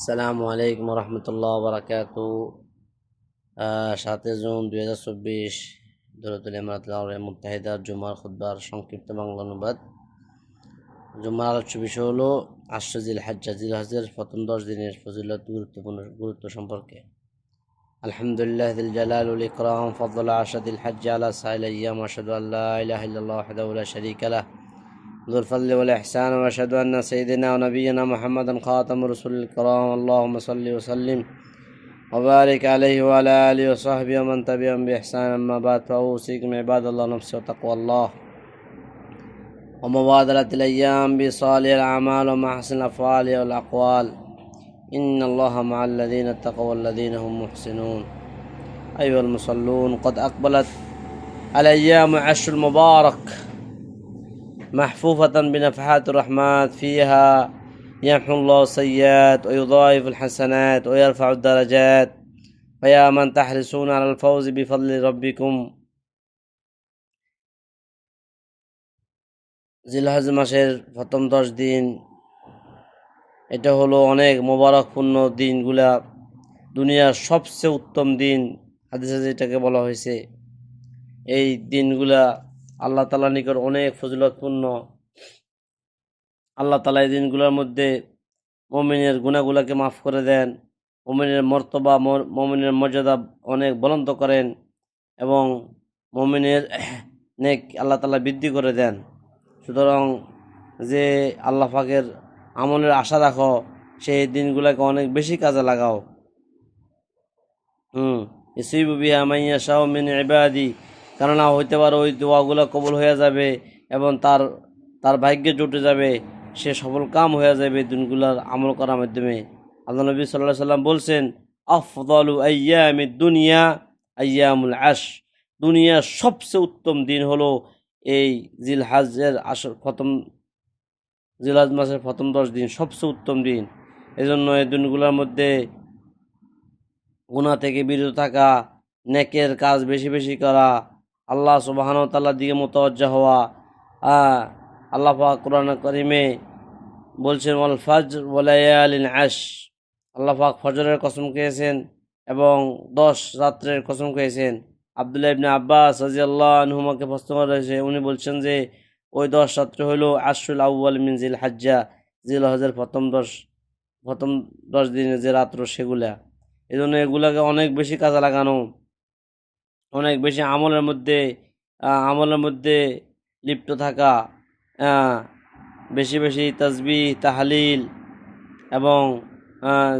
আসসালামু আলাইকুম রহমতুল্লাহ বারাকাত। 7 জুন 2024 দৌলতুল ইমারাত আরব মুত্তাহিদা জুমার খুতবার সংক্ষিপ্ত বাংলা অনুবাদ। জুমার আলোচ্য বিষয় হলো আশরা জিল হজের প্রথম 10 দিনের ফজিলত গুরুত্ব সম্পর্কে। আলহামদুলিল্লাহ যিল জালাল ওয়াল ইকরাম ফাদলা আশরা জিল হজ্জ আলা সাইল আইয়াম আশহাদু আল্লা ইলাহা ইল্লাল্লাহ ওয়াহদাহু লা শারীকা লাহ ذو الفضل والإحسان وأشهد أن سيدنا ونبينا محمدا خاتم رسول الكرام اللهم صل وسلم وبارك عليه وعلى آله وصحبه ومن تبعهم بإحسان. أما بعد فأوصيكم عباد الله نفسي وتقوى الله ومبادرة الأيام بصالح الأعمال ومحسن الأفعال والأقوال إن الله مع الذين اتقوا والذين هم محسنون. أيها المصلون، قد أقبلت الأيام عشر المبارك محفوفة بنفحات الرحمات، فيها يمحو الله السيئات ويضاعف الحسنات ويرفع الدرجات، فيا من تحرصون على الفوز بفضل ربكم. জিলহজ মাসের প্রথম 10 দিন, এটা হলো অনেক মোবারকপূর্ণ দিনগুলা, দুনিয়ার সবচেয়ে উত্তম দিন হাদিসে যেটাকে বলা হয়েছে। এই দিনগুলা আল্লাহ তাআলার নিকট অনেক ফজিলতপূর্ণ। আল্লাহ তাআলা এই দিনগুলোর মধ্যে মুমিনের গুনাহগুলোকে মাফ করে দেন, মুমিনের মর্তবা মুমিনের মর্যাদা অনেক বুলন্দ করেন এবং মুমিনের নেক আল্লাহ তাআলা বৃদ্ধি করে দেন। সুতরাং যে আল্লাহ পাকের আমলের আশা রাখো, সেই দিনগুলোকে অনেক বেশি কাজে লাগাও। ইসিবু বিহা মান ইয়াশাউ মিন ইবাদি, কেননা হইতে পারে ওই দোয়াগুলো কবুল হয়ে যাবে এবং তার ভাগ্যে জুটে যাবে, সে সফল কাম হয়ে যাবে দিনগুলোর আমল করার মাধ্যমে। আল্লাহ নবী সাল্লাল্লাহু আলাইহি সাল্লাম বলছেন, আফদালু আইয়ামিদ দুনিয়া আইয়ামুল আশ, দুনিয়ার সবচেয়ে উত্তম দিন হলো এই জিলহজ মাসের প্রথম 10 দিন, সবচেয়ে উত্তম দিন। এজন্য এই দিনগুলোর মধ্যে গুনাহ থেকে বিরত থাকা, নেকের কাজ বেশি বেশি করা, আল্লাহ সুবহানাহু ওয়া তাআলার দিকে মুতাওয়াজ্জা হওয়া। আল্লাহ পাক কোরআন কারীমে বলছেন, ওয়াল ফাজর ওয়া লায়ালিন আশ, আল্লাহ পাক ফজরের কসম খেয়েছেন এবং 10 রাত্রের কসম খেয়েছেন। আব্দুল্লাহ ইবনে আব্বাস রাদিয়াল্লাহু আনহুমাকে প্রশ্ন করা হয়েছে, উনি বলছেন যে ওই 10 রাত্র হলো আশরুল আউয়াল মিন জিল হজ্জা, জিলহজের প্রথম 10 দিনের যে রাত্র সেগুলা। এই জন্য এগুলাকে অনেক বেশি কাজে লাগানো, অনেক বেশি আমলের মধ্যে লিপ্ত থাকা, বেশি বেশি তাসবিহ তাহলিল এবং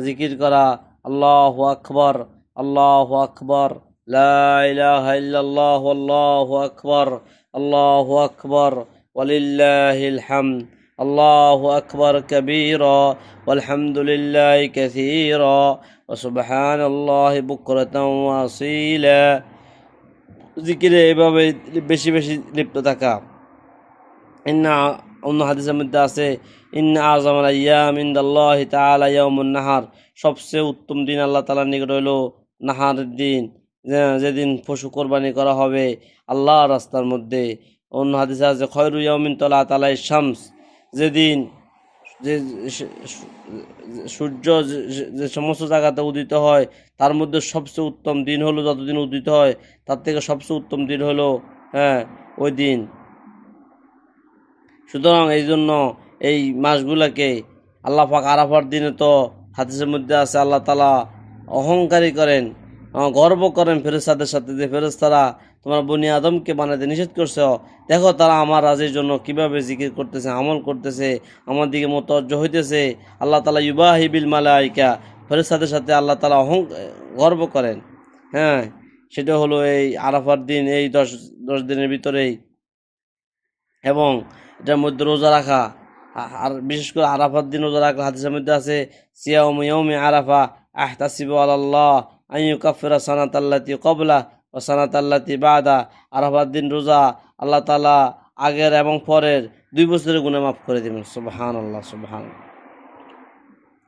জিকির করা। আল্লাহু আকবার, আল্লাহু আকবার, লা ইলাহা ইল্লাল্লাহ, আল্লাহু আকবার, আল্লাহু আকবার, ওয়ালিল্লাহিল হামদ, আল্লাহু আকবার কাবীরা ওয়ালহামদুলিল্লাহি কাসীরা ওয়া সুবহানাল্লাহি বুকরাতান ওয়া আসীলা। জিকিরে এভাবে বেশি বেশি লিপ্ত থাকা। অন্য হাদিসের মধ্যে আছে, ইন্না আযমাল আইয়াম ইনদাল্লাহি তাআলা ইয়াউমুন নাহার, সবচেয়ে উত্তম দিন আল্লাহ তাআলার নিকট হইল নাহারের দিন, যেদিন পশু কোরবানি করা হবে আল্লাহর রাস্তার মধ্যে। অন্য হাদিসে আছে, খয়রু ইয়াউমিন তালাত আলাইহিস শামস, যেদিন যে সূর্য যে সমস্ত জায়গাতে উদিত হয় তার মধ্যে সবচেয়ে উত্তম দিন হলো, যতদিন উদিত হয় তার থেকে সবচেয়ে উত্তম দিন হলো ওই দিন। সুতরাং এই জন্য এই মাসগুলাকে আল্লাহ পাক আরাফার দিনে তো হাদিসের মধ্যে আছে আল্লাহ তাআলা অহংকারী করেন, গর্ব করেন ফেরেশতাদের সাথে, যে ফেরেশতারা তোমার বনি আদমকে বানাতে নিষেধ করছে, দেখো তারা আমার রাজের জন্য কিভাবে জিকির করতেছে, আমল করতেছে, আমার দিকে মুতাওয়াজ্জহ হইতেছে। আল্লাহ তাআলা ইউবাহি বিল মালাইকা, ফেরেশতাদের সাথে আল্লাহ তাআলা গর্ব করেন। সেটা হলো এই আরাফার দিন, এই 10 দিনের ভিতরেই। এবং এটার মধ্যে রোজা রাখা, আর বিশেষ করে আরাফার দিন রোজা রাখা। হাদিসের মধ্যে আছে, সিয়ামু ইয়াউমি আরাফা আহতাসিবু আলাল্লাহ আন ইউকাফিরা সানাতাল্লাতি ক্বাবলা ওয়া সানাতাল্লাতি বাদা, আরাফার দিন রোজা আল্লাহ তাআলা আগের এবং পরের 2 বছরের গুনাহ মাফ করে দিবেন। সুবহানাল্লাহ, সুবহানাল্লাহ।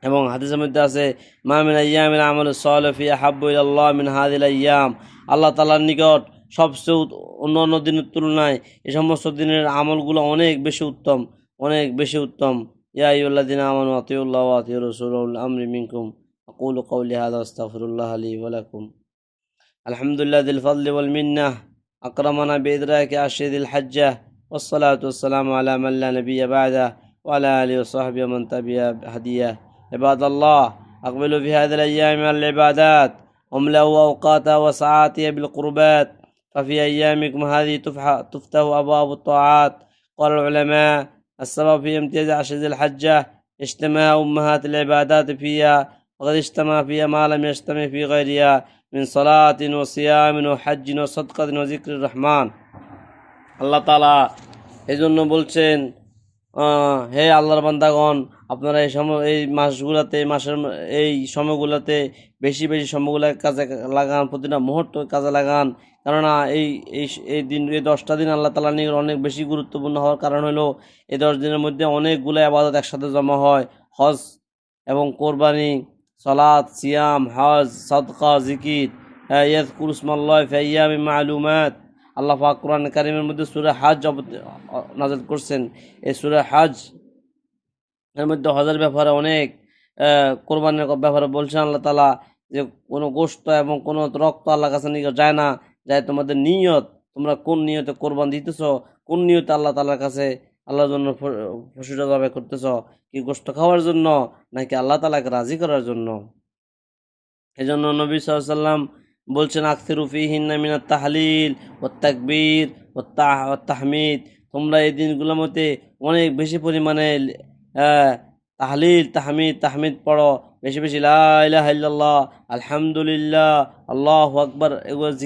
এবং হাদিসের মধ্যে আছে, মা মিন আইয়ামিল আমালুস সালিহু ফি আহাব্বু ইলাল্লাহ মিন হাযিল আইয়াম, আল্লাহ তাআলার নিকট সবচেয়ে অন্যান্য দিনের তুলনায় এই সমস্ত দিনের আমলগুলো অনেক বেশি উত্তম, অনেক বেশি উত্তম। يا أيها الذين آمنوا أطيعوا الله وأطيعوا الرسول وأولي الأمر منكم. أقول قولي هذا وأستغفر الله لي ولكم. الحمد لله ذي الفضل والمنة أكرمنا بإدراك أشهر ذي الحجة، والصلاة والسلام على من لا نبي بعده وعلى آله وصحبه ومن تبع هديه. عباد الله، أقبلوا في هذه الأيام على العبادات، واملأوا أوقاتها وساعاتها بالقربات، ففي أيامكم هذه تفتح أبواب الطاعات. قال العلماء: السبب في امتياز عشر ذي الحجة اجتماع أمهات العبادات فيها، وقد اجتمع فيها ما لم يجتمع في غيرها من صلاة وصيام وحج وصدقة وذكر الرحمن। আল্লাহ তাআলা এই জন্য বলছেন, হে আল্লাহর বান্দাগণ, আপনারা এই মাসগুলোতে, এই সময়গুলোতে বেশি বেশি সময়গুলো কাজে লাগান, প্রতিটা মুহূর্ত কাজে লাগান। কেননা এই এই এই দিন, এই 10টা দিন আল্লাহ তাআলা নিয়ে অনেক বেশি গুরুত্বপূর্ণ হওয়ার কারণ হলো এই 10 দিনের মধ্যে অনেকগুলো ইবাদত একসাথে জমা হয়। হজ এবং কোরবানি, সালাত, সিয়াম, হজ, সাদকা, জিকির। ইয়াযকুরু ইসমাল্লাহি ফি আইয়ামিন মা'লুমাত। আল্লাহ পাক কোরআন কারীমের মধ্যে সূরা হজ নাযিল করছেন। এই সূরা হজ এর মধ্যে হজের ব্যাপারে অনেক, কোরবানির ব্যাপারে বলছেন আল্লাহ তাআলা যে কোনো গোশত এবং কোনো রক্ত আল্লাহর কাছে নিয়ে যায় না, যায় তোমাদের নিয়ত, তোমরা কোন নিয়তে কোরবান দিতেছো, কোন নিয়তে আল্লাহ তাআলার কাছে আল্লাহর জন্য পশুটা জবাই করতেছো, কি গোশত খাওয়ার জন্য নাকি আল্লাহ তাআলাকে রাজি করার জন্য। এজন্য নবী সাল্লাল্লাহু আলাইহি ওয়াসাল্লাম বলছেন, আকসিরু ফীহিন্না মিনাত তাহলিল ওয়াত তাকবীর ওয়াত তাহমিদ। তোমরা এই দিনগুলোর মধ্যে অনেক বেশি পরিমাণে তাহলিল, তাহমিদ পড়ো, বেশি বেশি লা ইলাহা ইল্লাল্লাহ, আলহামদুলিল্লাহ, আল্লাহু আকবার, এগুলো